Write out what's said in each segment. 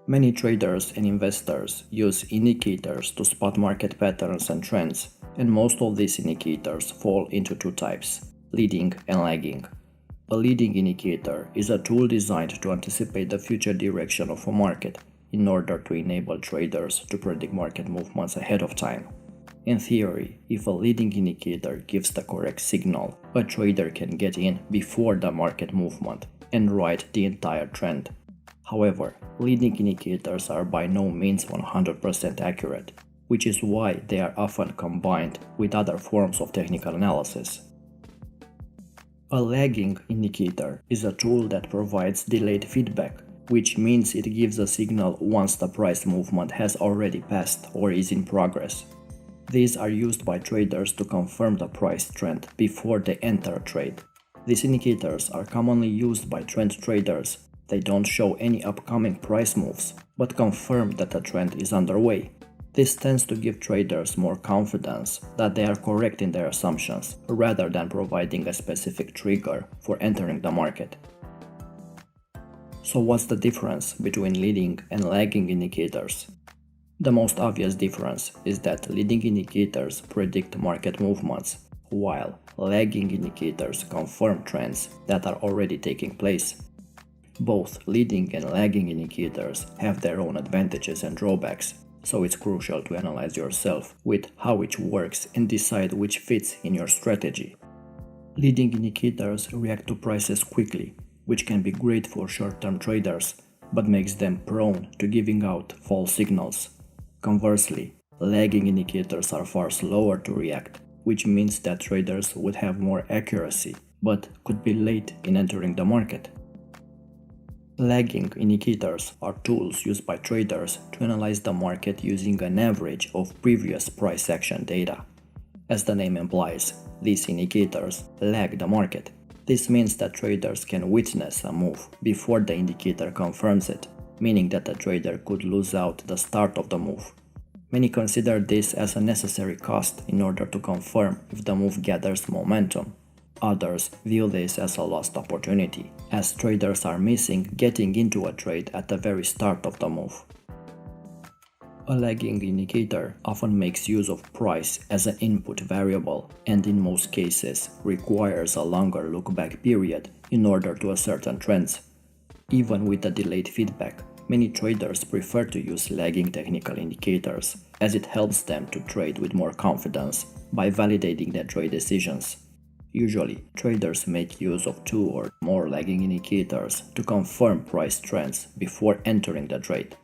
Many traders and investors use indicators to spot market patterns and trends, and most of these indicators fall into two types: leading and lagging. A leading indicator is a tool designed to anticipate the future direction of a market in order to enable traders to predict market movements ahead of time. In theory, if a leading indicator gives the correct signal, a trader can get in before the market movement and ride the entire trend. However, leading indicators are by no means 100% accurate, which is why they are often combined with other forms of technical analysis. A lagging indicator is a tool that provides delayed feedback, which means it gives a signal once the price movement has already passed or is in progress. These are used by traders to confirm the price trend before they enter a trade. These indicators are commonly used by trend traders. They don't show any upcoming price moves, but confirm that a trend is underway. This tends to give traders more confidence that they are correct in their assumptions, rather than providing a specific trigger for entering the market. So what's the difference between leading and lagging indicators? The most obvious difference is that leading indicators predict market movements, while lagging indicators confirm trends that are already taking place. Both leading and lagging indicators have their own advantages and drawbacks, so it's crucial to analyze yourself with how each works and decide which fits in your strategy. Leading indicators react to prices quickly, which can be great for short-term traders, but makes them prone to giving out false signals. Conversely, lagging indicators are far slower to react, which means that traders would have more accuracy, but could be late in entering the market. Lagging indicators are tools used by traders to analyze the market using an average of previous price action data. As the name implies, these indicators lag the market. This means that traders can witness a move before the indicator confirms it, meaning that the trader could lose out the start of the move. Many consider this as a necessary cost in order to confirm if the move gathers momentum. Others view this as a lost opportunity, as traders are missing getting into a trade at the very start of the move. A lagging indicator often makes use of price as an input variable and in most cases requires a longer look-back period in order to ascertain trends. Even with the delayed feedback, many traders prefer to use lagging technical indicators, as it helps them to trade with more confidence by validating their trade decisions. Usually, traders make use of 2 or more lagging indicators to confirm price trends before entering the trade.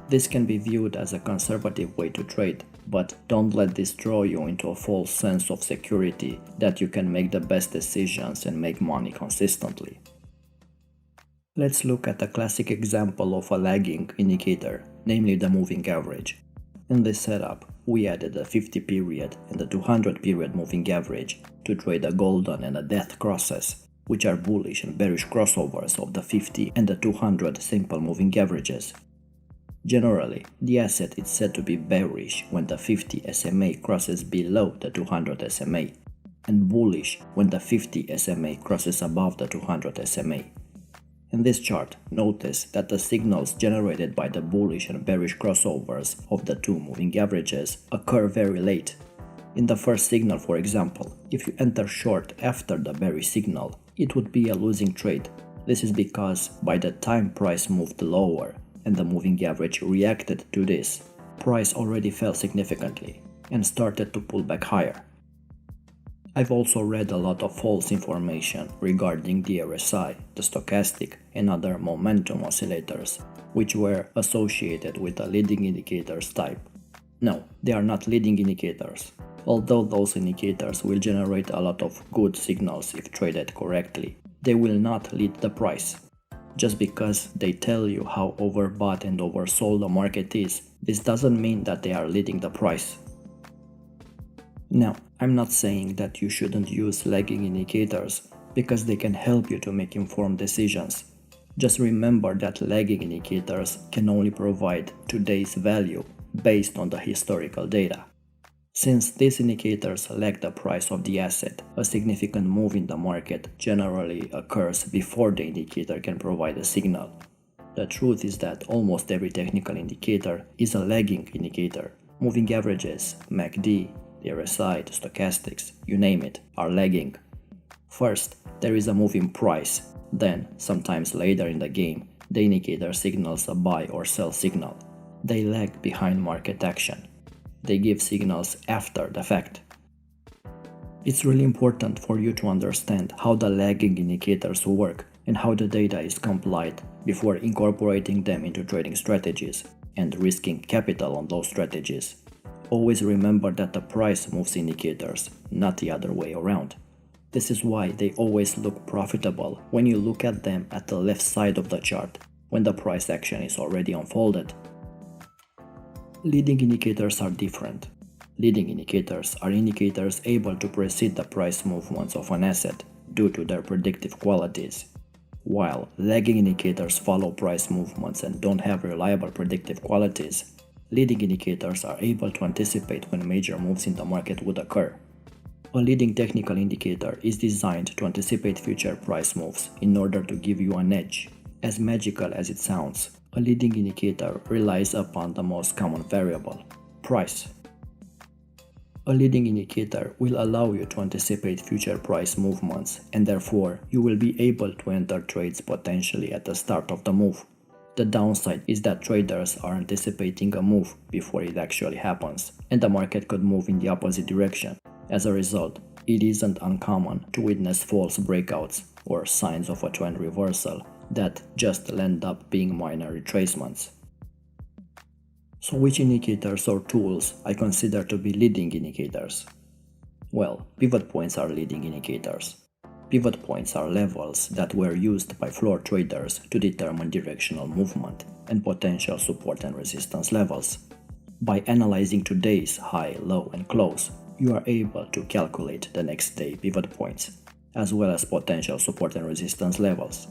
This can be viewed as a conservative way to trade, but don't let this draw you into a false sense of security that you can make the best decisions and make money consistently. Let's look at a classic example of a lagging indicator, namely the moving average. In this setup, we added a 50 period and a 200 period moving average to trade a golden and a death crosses, which are bullish and bearish crossovers of the 50 and the 200 simple moving averages. Generally, the asset is said to be bearish when the 50 SMA crosses below the 200 SMA, and bullish when the 50 SMA crosses above the 200 SMA. In this chart, notice that the signals generated by the bullish and bearish crossovers of the two moving averages occur very late. In the first signal, for example, if you enter short after the bearish signal, it would be a losing trade. This is because by the time price moved lower and the moving average reacted to this, price already fell significantly and started to pull back higher. I've also read a lot of false information regarding the RSI, the stochastic, and other momentum oscillators, which were associated with the leading indicators type. No, they are not leading indicators, although those indicators will generate a lot of good signals if traded correctly. They will not lead the price. Just because they tell you how overbought and oversold the market is, this doesn't mean that they are leading the price. Now, I'm not saying that you shouldn't use lagging indicators because they can help you to make informed decisions. Just remember that lagging indicators can only provide today's value based on the historical data. Since these indicators lag the price of the asset, a significant move in the market generally occurs before the indicator can provide a signal. The truth is that almost every technical indicator is a lagging indicator. Moving averages, MACD, the RSI, the stochastics, you name it, are lagging. First, there is a move in price. Then, sometimes later in the game, the indicator signals a buy or sell signal. They lag behind market action. They give signals after the fact. It's really important for you to understand how the lagging indicators work and how the data is compiled before incorporating them into trading strategies and risking capital on those strategies. Always remember that the price moves indicators, not the other way around. This is why they always look profitable when you look at them at the left side of the chart, when the price action is already unfolded. Leading indicators are different. Leading indicators are indicators able to precede the price movements of an asset due to their predictive qualities, while lagging indicators follow price movements and don't have reliable predictive qualities. Leading indicators are able to anticipate when major moves in the market would occur. A leading technical indicator is designed to anticipate future price moves in order to give you an edge. As magical as it sounds, a leading indicator relies upon the most common variable, price. A leading indicator will allow you to anticipate future price movements, and therefore you will be able to enter trades potentially at the start of the move. The downside is that traders are anticipating a move before it actually happens, and the market could move in the opposite direction. As a result, it isn't uncommon to witness false breakouts or signs of a trend reversal that just end up being minor retracements. So which indicators or tools I consider to be leading indicators? Well, pivot points are leading indicators. Pivot points are levels that were used by floor traders to determine directional movement and potential support and resistance levels. By analyzing today's high, low, and close, you are able to calculate the next day pivot points, as well as potential support and resistance levels.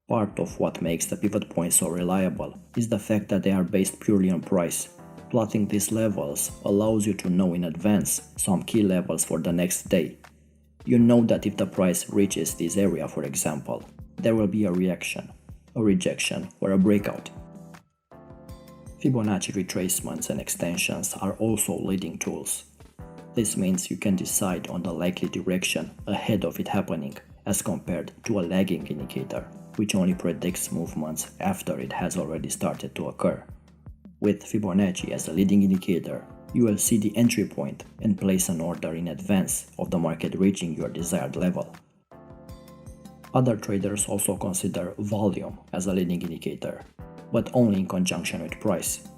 Part of what makes the pivot points so reliable is the fact that they are based purely on price. Plotting these levels allows you to know in advance some key levels for the next day. You know that if the price reaches this area, for example, there will be a reaction, a rejection, or a breakout. Fibonacci retracements and extensions are also leading tools. This means you can decide on the likely direction ahead of it happening, as compared to a lagging indicator, which only predicts movements after it has already started to occur. With Fibonacci as a leading indicator, you will see the entry point and place an order in advance of the market reaching your desired level. Other traders also consider volume as a leading indicator, but only in conjunction with price.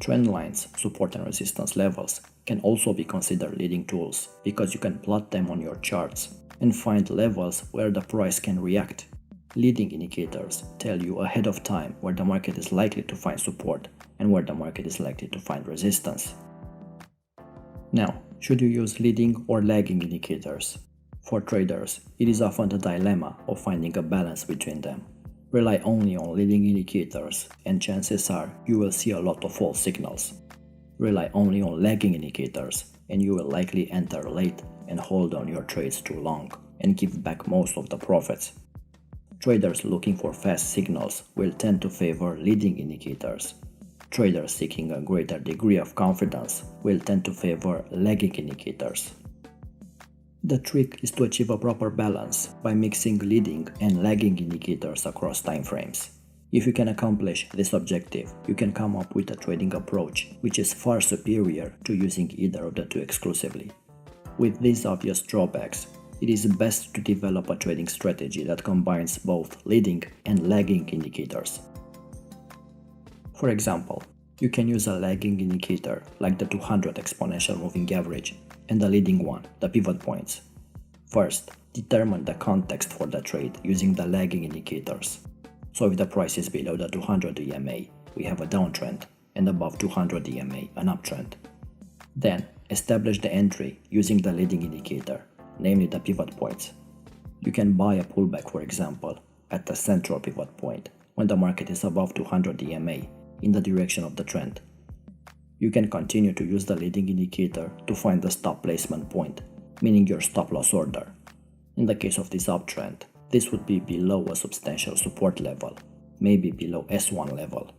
Trend lines, support and resistance levels can also be considered leading tools because you can plot them on your charts and find levels where the price can react. Leading indicators tell you ahead of time where the market is likely to find support and where the market is likely to find resistance. Now, should you use leading or lagging indicators? For traders, it is often the dilemma of finding a balance between them. Rely only on leading indicators and chances are you will see a lot of false signals. Rely only on lagging indicators and you will likely enter late and hold on your trades too long and give back most of the profits. Traders looking for fast signals will tend to favor leading indicators. Traders seeking a greater degree of confidence will tend to favor lagging indicators. The trick is to achieve a proper balance by mixing leading and lagging indicators across time frames. If you can accomplish this objective, you can come up with a trading approach which is far superior to using either of the two exclusively. With these obvious drawbacks, it is best to develop a trading strategy that combines both leading and lagging indicators. For example, you can use a lagging indicator like the 200 exponential moving average and a leading one, the pivot points. First, determine the context for the trade using the lagging indicators. So if the price is below the 200 EMA, we have a downtrend, and above 200 EMA, an uptrend. Then, establish the entry using the leading indicator, namely the pivot points. You can buy a pullback, for example, at the central pivot point when the market is above 200 EMA in the direction of the trend. You can continue to use the leading indicator to find the stop placement point, meaning your stop loss order. In the case of this uptrend, this would be below a substantial support level. maybe below S1 level.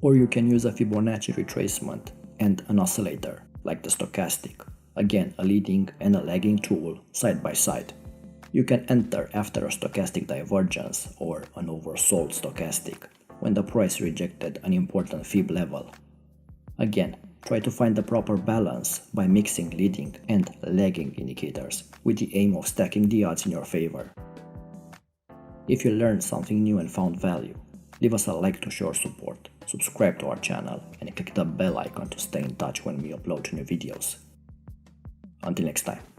Or you can use a Fibonacci retracement and an oscillator, like the stochastic, again a leading and a lagging tool side by side. You can enter after a stochastic divergence or an oversold stochastic, when the price rejected an important Fib level. Again, try to find the proper balance by mixing leading and lagging indicators with the aim of stacking the odds in your favor. If you learned something new and found value, leave us a like to show support, subscribe to our channel, and click the bell icon to stay in touch when we upload new videos. Until next time.